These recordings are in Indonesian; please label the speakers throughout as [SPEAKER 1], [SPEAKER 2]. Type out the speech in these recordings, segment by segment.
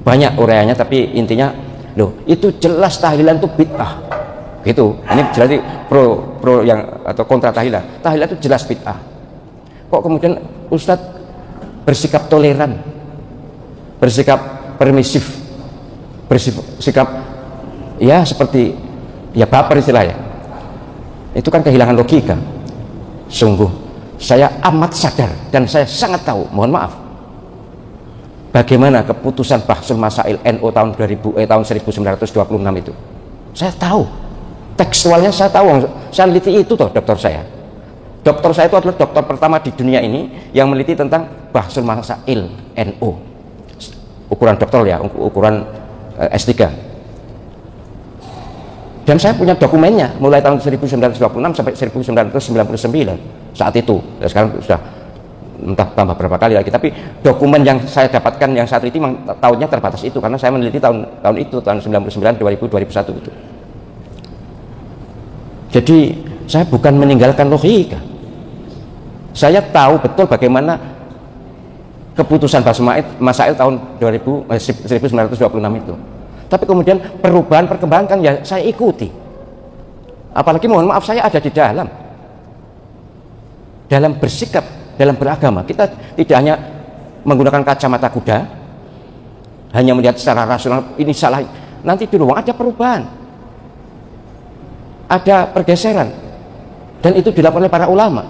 [SPEAKER 1] banyak uraiannya, tapi intinya loh itu jelas tahlilan itu bid'ah gitu. Ini berarti pro yang atau kontra tahlilan. Tahlilan itu jelas bid'ah. Kok kemudian Ustadz bersikap toleran, bersikap permisif, bersikap ya seperti ya baper istilahnya? Itu kan kehilangan logika. Sungguh saya amat sadar dan saya sangat tahu, mohon maaf, bagaimana keputusan Bahsul Masail NU tahun 1926 itu. Saya tahu, tekstualnya saya tahu, saya teliti itu toh dokter saya. Dokter saya itu adalah dokter pertama di dunia ini yang meneliti tentang Bahsul Masail NU. Ukuran dokter ya, ukuran S3. Dan saya punya dokumennya mulai tahun 1926 sampai 1999 saat itu. Ya, sekarang sudah entah tambah berapa kali lagi, tapi dokumen yang saya dapatkan yang saat itu memang tahunnya terbatas itu, karena saya meneliti tahun itu tahun 99, 2000, 2001 itu. Jadi saya bukan meninggalkan logika, saya tahu betul bagaimana keputusan Bahsul Masail tahun 1926 itu. Tapi kemudian perubahan perkembangan ya saya ikuti, apalagi mohon maaf saya ada di dalam bersikap, dalam beragama. Kita tidak hanya menggunakan kacamata kuda, hanya melihat secara rasional ini salah, nanti di ruang ada perubahan, ada pergeseran, dan itu dilakukan oleh para ulama.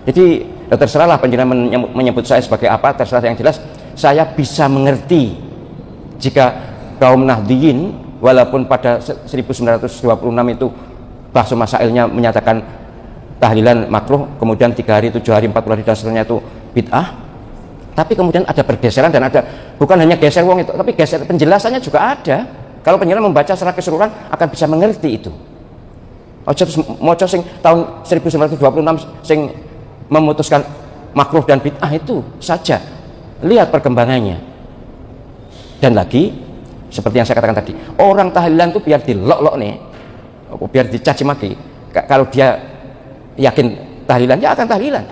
[SPEAKER 1] Jadi ya terserahlah penjenengan menyebut saya sebagai apa, terserah. Yang jelas saya bisa mengerti jika kaum Nahdliyin walaupun pada 1926 itu Bahsul Masailnya menyatakan tahlilan makruh, kemudian 3 hari, 7 hari, 40 hari dan seterusnya itu bid'ah, tapi kemudian ada pergeseran dan ada, bukan hanya geser wong itu, tapi geser penjelasannya juga ada. Kalau penjelasan membaca secara keseluruhan akan bisa mengerti itu. Ojo moco sing tahun 1926 sing memutuskan makruh dan bid'ah itu saja, lihat perkembangannya. Dan lagi seperti yang saya katakan tadi, orang tahlilan itu biar dilok-lok nih, biar dicaci maki. Kalau dia yakin tahlilan, dia akan tahlilan.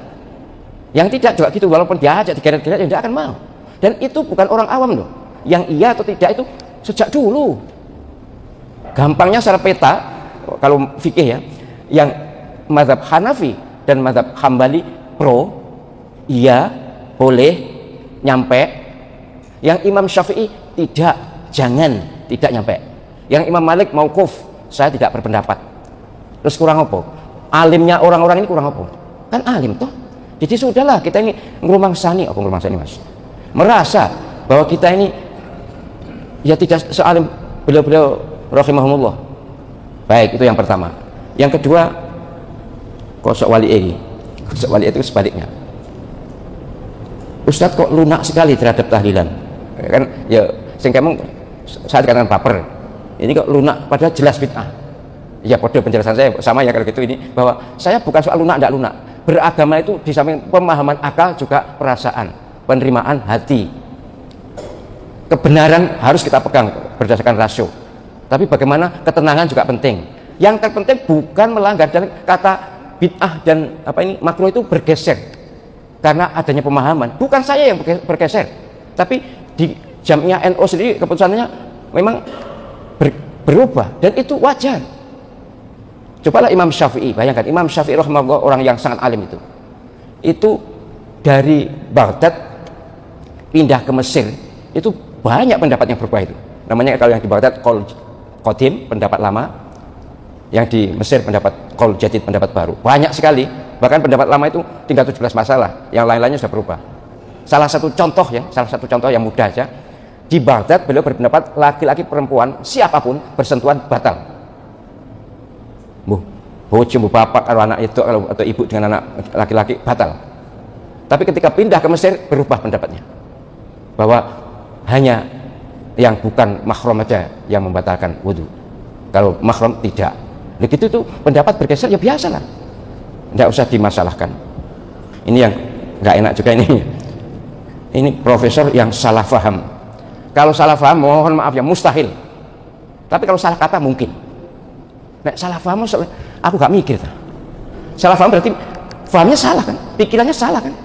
[SPEAKER 1] Yang tidak juga gitu, walaupun dia ajak digeret-geret, dia akan mau. Dan itu bukan orang awam loh, yang iya atau tidak itu sejak dulu. Gampangnya secara peta, kalau fikih ya, yang mazhab Hanafi dan mazhab Hambali pro, iya, boleh, nyampe. Yang Imam Syafi'i tidak, jangan, tidak nyampe. Yang Imam Malik mauquf, saya tidak berpendapat. Terus kurang apa? Alimnya orang-orang ini kurang apa? Kan alim toh. Jadi sudahlah, kita ini ngerumangsani, Mas, merasa bahwa kita ini ya tidak sealim beliau-beliau rahimahumullah. Baik, itu yang pertama. Yang kedua, kosok wali itu sebaliknya. Ustadz kok lunak sekali terhadap tahlilan, kan ya sing kamu saya dikatakan baper, ini kok lunak, padahal jelas bid'ah. Ya kode penjelasan saya sama ya kalau gitu, ini bahwa saya bukan soal lunak tidak lunak. Beragama itu di samping pemahaman akal juga perasaan, penerimaan hati. Kebenaran harus kita pegang berdasarkan rasio, tapi bagaimana ketenangan juga penting. Yang terpenting bukan melanggar, dan kata bid'ah dan makruh itu bergeser karena adanya pemahaman. Bukan saya yang bergeser, tapi di Jam'iyah NU sendiri keputusannya memang berubah, dan itu wajar. Cobalah Imam Syafi'i, bayangkan Imam Syafi'i rahimahullah, orang yang sangat alim itu dari Baghdad pindah ke Mesir, itu banyak pendapat yang berubah itu. Namanya kalau yang di Baghdad qaul qadim, pendapat lama, yang di Mesir pendapat qaul jadid, pendapat baru. Banyak sekali, bahkan pendapat lama itu tinggal 17 masalah, yang lain-lainnya sudah berubah. Salah satu contoh yang mudah aja, di Baghdad beliau berpendapat laki-laki perempuan siapapun bersentuhan batal. Bojo, bapak, kalau anak itu atau ibu dengan anak laki-laki batal. Tapi ketika pindah ke Mesir berubah pendapatnya, bahwa hanya yang bukan mahram aja yang membatalkan wudhu, kalau mahram tidak. Begitu tuh pendapat bergeser, ya biasa lah, tidak usah dimasalahkan. Ini yang nggak enak juga ini profesor yang salah paham. Kalau salah paham mohon maaf ya mustahil, tapi kalau salah kata mungkin. Nek salah paham aku gak mikir. Salah paham berarti pahamnya salah kan, pikirannya salah kan.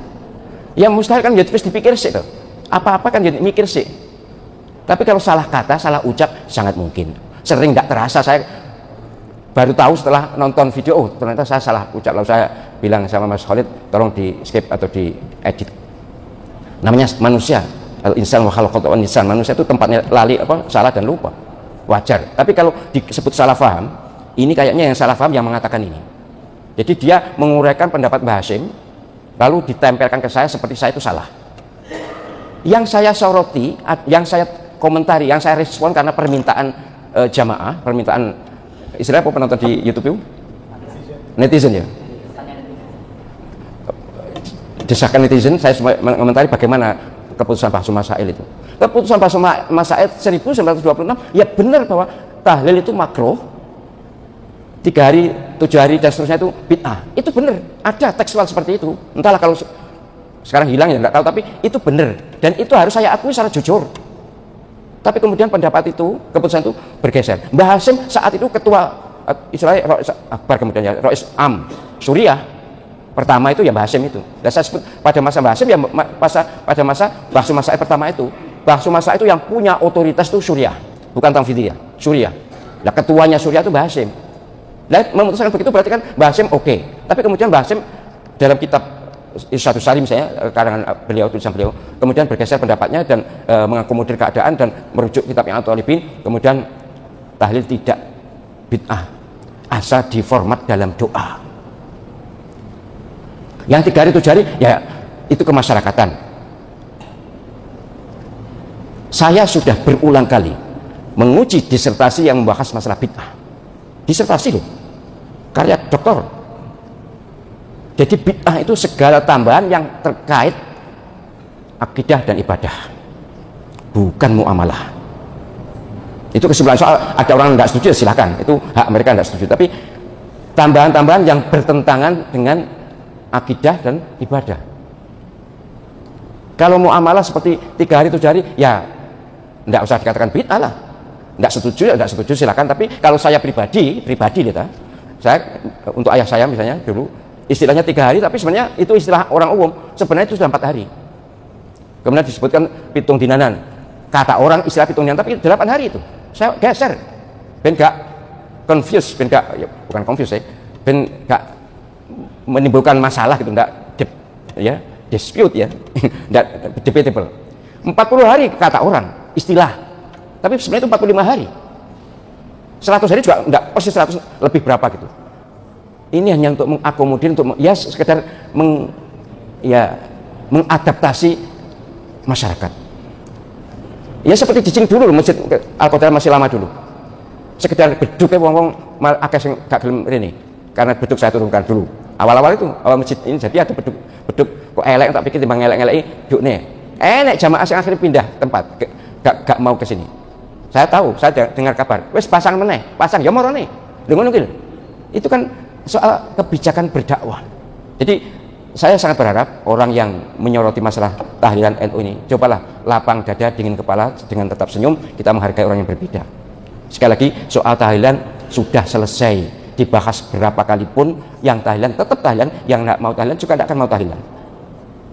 [SPEAKER 1] Yang mustahil kan jadi terus dipikir sih, apa-apa kan jadi mikir sih. Tapi kalau salah kata, salah ucap, sangat mungkin. Sering tidak terasa, saya baru tahu setelah nonton video, oh ternyata saya salah ucap. Lalu saya bilang sama Mas Khalid, tolong di skip atau di edit. Namanya manusia, al-insan wa khalaqal insan, manusia itu tempatnya lali, salah dan lupa, wajar. Tapi kalau disebut salah paham, ini kayaknya yang salah paham yang mengatakan ini. Jadi dia menguraikan pendapat Mbah Hashim, lalu ditempelkan ke saya seperti saya itu salah. Yang saya soroti, yang saya komentari, yang saya respon karena permintaan jamaah, permintaan istilahnya apa penonton di YouTube itu? Netizen ya. Desakan netizen, saya mengomentari bagaimana keputusan Bahsu Masail itu. Keputusan Bahsu Masail 1926, ya benar bahwa tahlil itu makruh, 3 hari, 7 hari dan seterusnya itu bid'ah. Itu benar, ada tekstual seperti itu. Entahlah kalau sekarang hilang ya nggak tahu, tapi itu benar dan itu harus saya akui secara jujur. Tapi kemudian pendapat itu, keputusan itu bergeser. Mbah Hashim saat itu ketua istilahnya Rois Akbar, kemudian ya Rois Am Suriah pertama itu ya Mbah Hashim itu. Dan saya sebut pada masa Mbah Hashim ya pada masa Bahsu Masail pertama itu, Bahsu Masail itu yang punya otoritas itu Suriah, bukan Tanfidiyah, Suriah. Nah ketuanya Suriah itu Mbah Hashim. Nah memutuskan begitu berarti kan Mbah Hashim oke. Tapi kemudian Mbah Hashim dalam kitab Irsyadus Sari misalnya, karangan beliau, tulisan beliau, kemudian bergeser pendapatnya dan mengakomodir keadaan dan merujuk kitab yang At-Thalibin, kemudian tahlil tidak bid'ah asal diformat dalam doa. Yang 3 hari 7 hari ya itu kemasyarakatan. Saya sudah berulang kali menguji disertasi yang membahas masalah bid'ah. Disertasi loh, karya doktor. Jadi bid'ah itu segala tambahan yang terkait akidah dan ibadah, bukan muamalah. Itu kesimpulan. Soal ada orang yang tidak setuju, silakan, itu hak mereka tidak setuju. Tapi tambahan-tambahan yang bertentangan dengan akidah dan ibadah. Kalau muamalah seperti 3 hari 7 hari, ya tidak usah dikatakan bid'ah lah. Tidak setuju silakan. Tapi kalau saya pribadi saya untuk ayah saya misalnya dulu, istilahnya 3 hari, tapi sebenarnya itu istilah orang umum, sebenarnya itu sudah 4 hari. Kemudian disebutkan pitung dinanan, kata orang istilah pitung dinanan, tapi 8 hari itu saya geser ben gak confuse, ben gak, ya, bukan confuse ya, ben gak menimbulkan masalah gitu, enggak dispute ya, enggak debatable. 40 hari kata orang istilah, tapi sebenarnya itu 45 hari. 100 hari juga enggak pasti 100 lebih berapa gitu. Ini hanya untuk mengakomodir, untuk ya sekedar mengadaptasi masyarakat. Ya seperti dicing dulu, Masjid Al-Qadar masih lama dulu. Sekedar beduk wong-wong akeh sing gak gelem rene. Karena beduk saya turunkan dulu. Awal-awal itu, awal masjid ini jadi ada beduk kok elek, tak pikir timbang elek-eleki dukne. Enek jamaah sing akhirnya pindah tempat, gak mau ke sini. Saya tahu, saya dengar kabar, wis pasang meneh, pasang ya marane. Lha ngono ki. Itu kan soal kebijakan berdakwah. Jadi saya sangat berharap orang yang menyoroti masalah tahlilan NU ini, cobalah lapang dada, dingin kepala, dengan tetap senyum, kita menghargai orang yang berbeda. Sekali lagi, soal tahlilan sudah selesai dibahas berapa kali pun, yang tahlilan tetap tahlilan, yang tidak mau tahlilan juga tidak akan mau tahlilan.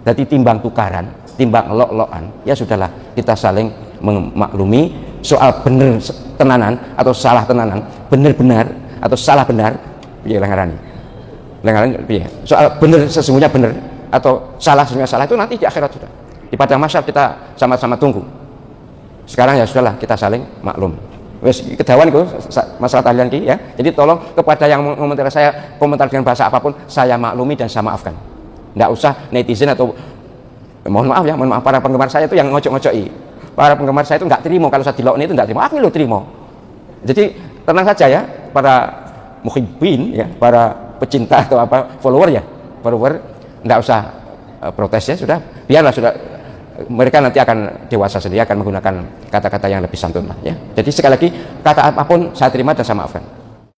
[SPEAKER 1] Jadi timbang tukaran, timbang lok-lokan, ya sudahlah, kita saling memaklumi. Soal benar tenanan atau salah tenanan, benar-benar atau salah benar, ya lengarani ya. Soal benar sesungguhnya benar atau salah sesungguhnya salah itu nanti di akhirat sudah. Di padang mahsyar kita sama-sama tunggu. Sekarang ya sudahlah, kita saling maklum. Wes kedawan itu masalah tahlilan ki ya. Jadi tolong kepada yang mengomentari saya, komentar dengan bahasa apapun, saya maklumi dan saya maafkan. Enggak usah netizen atau mohon maaf para penggemar saya itu yang ngocok-ngocoki. Para penggemar saya itu enggak terima kalau saya dilokne itu enggak terima. Aku lo terima. Jadi tenang saja ya para muhibbin ya, para pecinta atau follower enggak usah protes ya, sudah biarlah, sudah mereka nanti akan dewasa sendiri, akan menggunakan kata-kata yang lebih santun lah ya. Jadi sekali lagi, kata apapun saya terima dan saya maafkan.